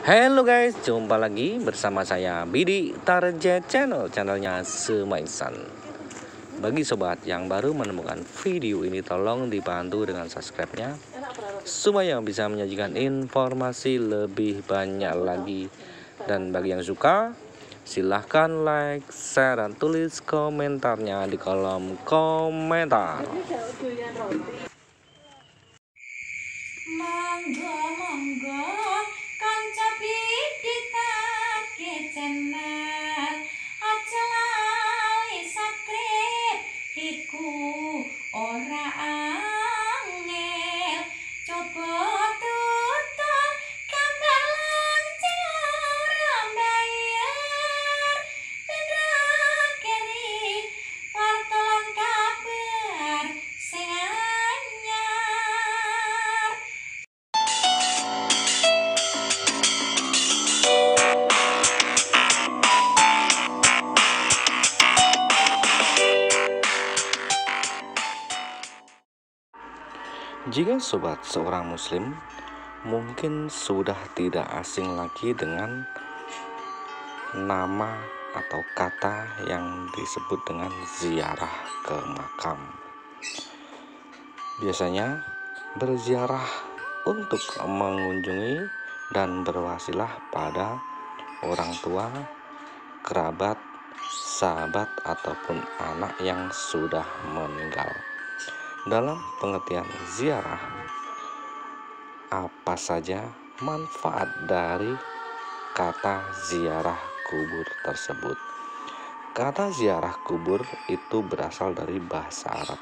Halo guys, jumpa lagi bersama saya Bidi Tarjet channelnya Semaisan. Bagi sobat yang baru menemukan video ini, tolong dibantu dengan subscribe-nya supaya bisa menyajikan informasi lebih banyak lagi. Dan bagi yang suka, silahkan like, share, dan tulis komentarnya di kolom komentar. Monggo kanca pidhitake channel aja lali subscribe iku ora angel coba tutul gambar lonceng bayar ben keri wartalan kabar sing anyar. Jika sobat seorang muslim mungkin sudah tidak asing lagi dengan nama atau kata yang disebut dengan ziarah ke makam. Biasanya berziarah untuk mengunjungi dan berwasilah pada orang tua, kerabat, sahabat, ataupun anak yang sudah meninggal. Dalam pengertian ziarah, apa saja manfaat dari kata ziarah kubur tersebut? Kata ziarah kubur itu berasal dari bahasa Arab.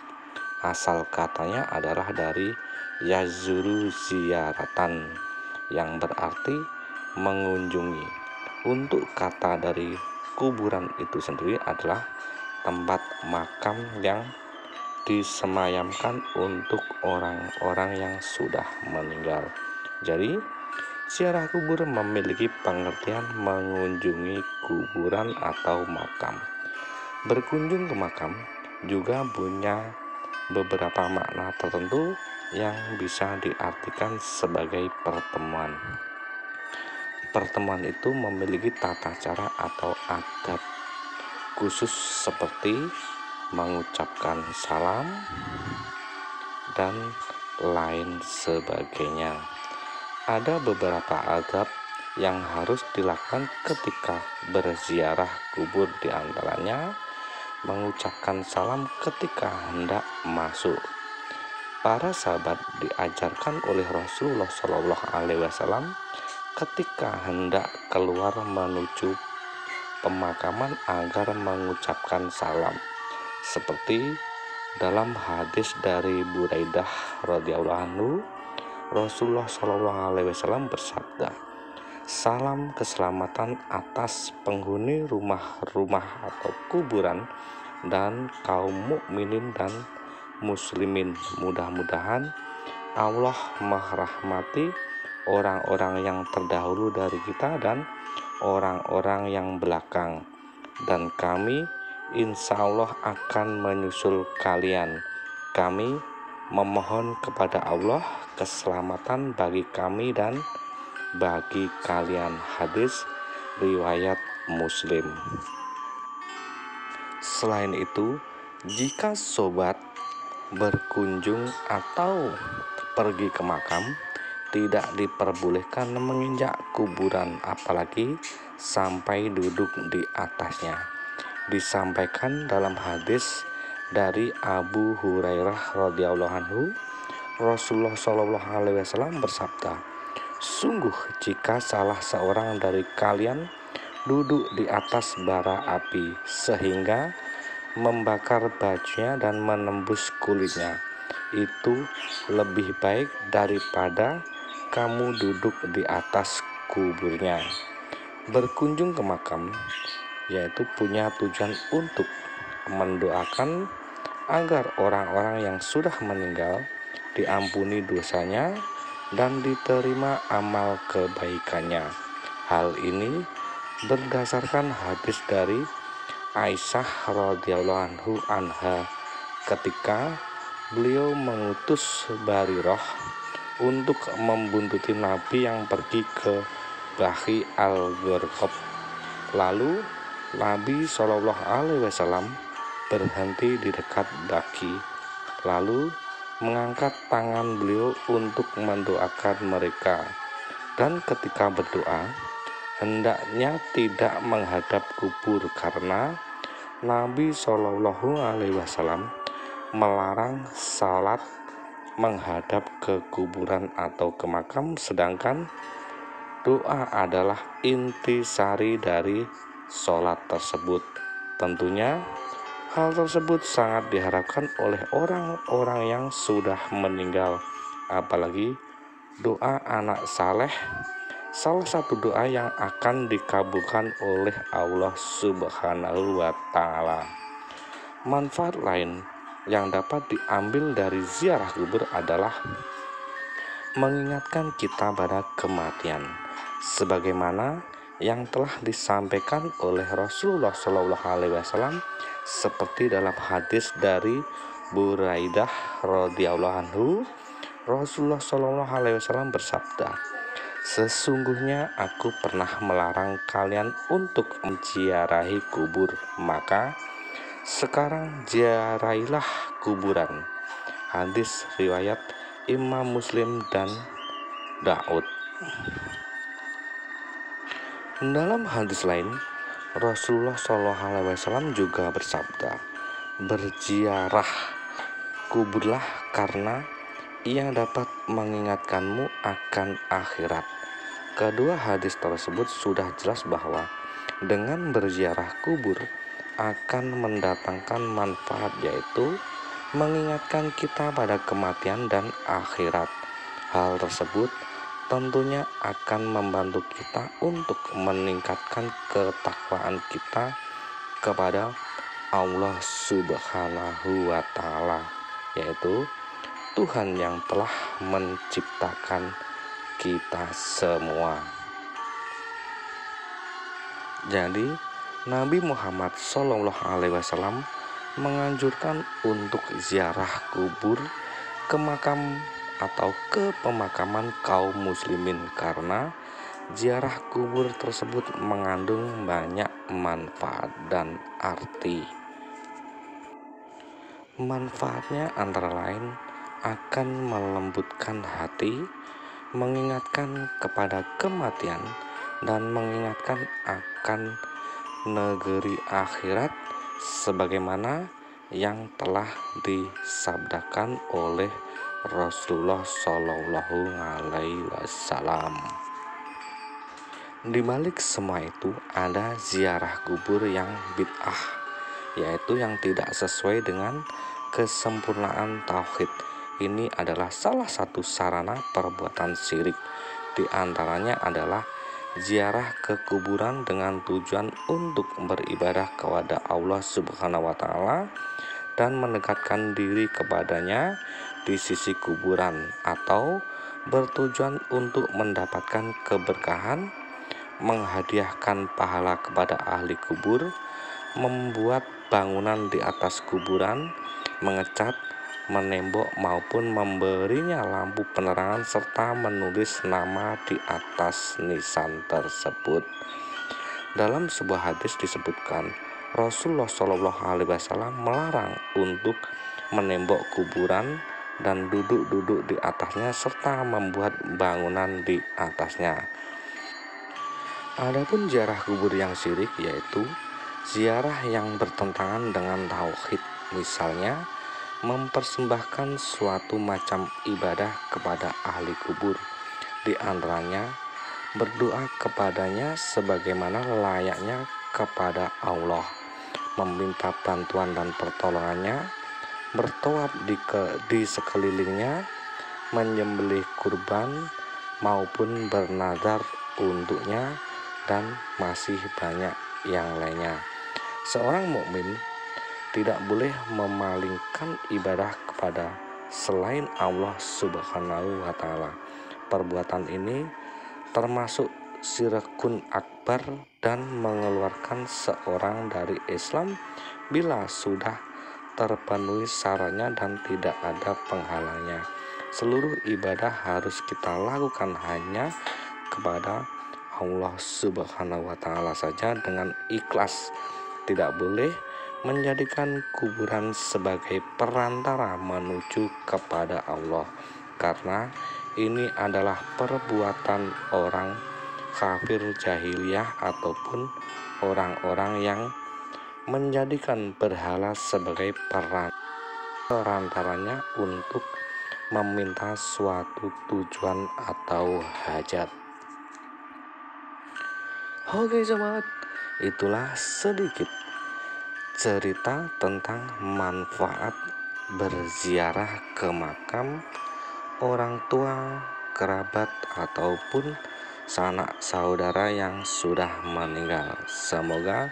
Asal katanya adalah dari yazuru ziaratan, yang berarti mengunjungi. Untuk kata dari kuburan itu sendiri adalah tempat makam yang disemayamkan untuk orang-orang yang sudah meninggal. Jadi, ziarah kubur memiliki pengertian mengunjungi kuburan atau makam. Berkunjung ke makam juga punya beberapa makna tertentu yang bisa diartikan sebagai pertemuan. Pertemuan itu memiliki tata cara atau adat khusus seperti mengucapkan salam dan lain sebagainya. Ada beberapa adab yang harus dilakukan ketika berziarah kubur, diantaranya mengucapkan salam ketika hendak masuk. Para sahabat diajarkan oleh Rasulullah SAW ketika hendak keluar menuju pemakaman agar mengucapkan salam, seperti dalam hadis dari Buraidah radhiyallahu anhu, Rasulullah SAW bersabda, "Salam keselamatan atas penghuni rumah-rumah atau kuburan dan kaum mukminin dan muslimin. Mudah-mudahan Allah merahmati orang-orang yang terdahulu dari kita dan orang-orang yang belakang, dan kami insya Allah akan menyusul kalian. Kami memohon kepada Allah keselamatan bagi kami dan bagi kalian." Hadis riwayat Muslim. Selain itu, jika sobat berkunjung atau pergi ke makam, tidak diperbolehkan menginjak kuburan, apalagi sampai duduk di atasnya. Disampaikan dalam hadis dari Abu Hurairah radhiyallahu anhu, Rasulullah SAW bersabda, "Sungguh jika salah seorang dari kalian duduk di atas bara api sehingga membakar bajunya dan menembus kulitnya, itu lebih baik daripada kamu duduk di atas kuburnya." Berkunjung ke makam yaitu punya tujuan untuk mendoakan agar orang-orang yang sudah meninggal diampuni dosanya dan diterima amal kebaikannya. Hal ini berdasarkan hadis dari Aisyah radhiyallahu anha ketika beliau mengutus Barirah untuk membuntuti Nabi yang pergi ke Bahi al-Gharqab. Lalu Nabi Shallallahu Alaihi Wasallam berhenti di dekat Baqi, lalu mengangkat tangan beliau untuk mendoakan mereka. Dan ketika berdoa, hendaknya tidak menghadap kubur karena Nabi Shallallahu Alaihi Wasallam melarang salat menghadap ke kuburan atau ke makam, sedangkan doa adalah intisari dari sholat tersebut. Tentunya hal tersebut sangat diharapkan oleh orang-orang yang sudah meninggal, apalagi doa anak saleh, salah satu doa yang akan dikabulkan oleh Allah Subhanahu wa Ta'ala. Manfaat lain yang dapat diambil dari ziarah kubur adalah mengingatkan kita pada kematian, sebagaimana yang telah disampaikan oleh Rasulullah Shallallahu Alaihi Wasallam seperti dalam hadis dari Buraidah radhiyallahu anhu. Rasulullah Shallallahu Alaihi Wasallam bersabda, "Sesungguhnya aku pernah melarang kalian untuk menziarahi kubur, maka sekarang ziarahilah kuburan." Hadis riwayat Imam Muslim dan Daud. Dalam hadis lain, Rasulullah Shallallahu Alaihi Wasallam juga bersabda, "Berziarah kuburlah karena ia dapat mengingatkanmu akan akhirat." Kedua hadis tersebut sudah jelas bahwa dengan berziarah kubur akan mendatangkan manfaat, yaitu mengingatkan kita pada kematian dan akhirat. Hal tersebut tentunya akan membantu kita untuk meningkatkan ketakwaan kita kepada Allah Subhanahu wa Ta'ala, yaitu Tuhan yang telah menciptakan kita semua. Jadi Nabi Muhammad Shallallahu Alaihi Wasallam menganjurkan untuk ziarah kubur ke makam atau ke pemakaman kaum muslimin karena ziarah kubur tersebut mengandung banyak manfaat dan arti. Manfaatnya antara lain akan melembutkan hati, mengingatkan kepada kematian, dan mengingatkan akan negeri akhirat sebagaimana yang telah disabdakan oleh Rasulullah Shallallahu Alaihi Wasallam. Di balik semua itu ada ziarah kubur yang bid'ah, yaitu yang tidak sesuai dengan kesempurnaan tauhid. Ini adalah salah satu sarana perbuatan syirik. Di antaranya adalah ziarah ke kuburan dengan tujuan untuk beribadah kepada Allah Subhanahu wa Ta'ala dan mendekatkan diri kepadanya di sisi kuburan, atau bertujuan untuk mendapatkan keberkahan, menghadiahkan pahala kepada ahli kubur, membuat bangunan di atas kuburan, mengecat, menembok maupun memberinya lampu penerangan serta menulis nama di atas nisan tersebut. Dalam sebuah hadis disebutkan Rasulullah Shallallahu Alaihi Wasallam melarang untuk menembok kuburan dan duduk-duduk di atasnya serta membuat bangunan di atasnya. Adapun ziarah kubur yang syirik yaitu ziarah yang bertentangan dengan tauhid, misalnya mempersembahkan suatu macam ibadah kepada ahli kubur, di antaranya berdoa kepadanya sebagaimana layaknya kepada Allah, meminta bantuan dan pertolongannya, bertawaf di sekelilingnya, menyembelih kurban maupun bernazar untuknya, dan masih banyak yang lainnya. Seorang mukmin tidak boleh memalingkan ibadah kepada selain Allah Subhanahu wa Ta'ala. Perbuatan ini termasuk syirkun akbar dan mengeluarkan seorang dari Islam bila sudah terpenuhi syaratnya dan tidak ada penghalangnya. Seluruh ibadah harus kita lakukan hanya kepada Allah Subhanahu wa Ta'ala saja dengan ikhlas. Tidak boleh menjadikan kuburan sebagai perantara menuju kepada Allah, karena ini adalah perbuatan orang kafir jahiliyah ataupun orang-orang yang menjadikan berhala sebagai perantaranya untuk meminta suatu tujuan atau hajat. Oke sobat, itulah sedikit cerita tentang manfaat berziarah ke makam orang tua, kerabat, ataupun sanak saudara yang sudah meninggal. Semoga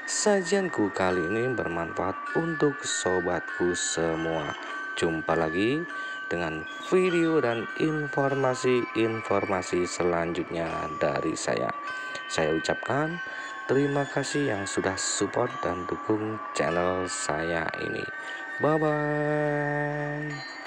sajianku kali ini bermanfaat untuk sobatku semua. Jumpa lagi dengan video dan informasi-informasi selanjutnya dari saya. Saya ucapkan terima kasih yang sudah support dan dukung channel saya ini. Bye bye.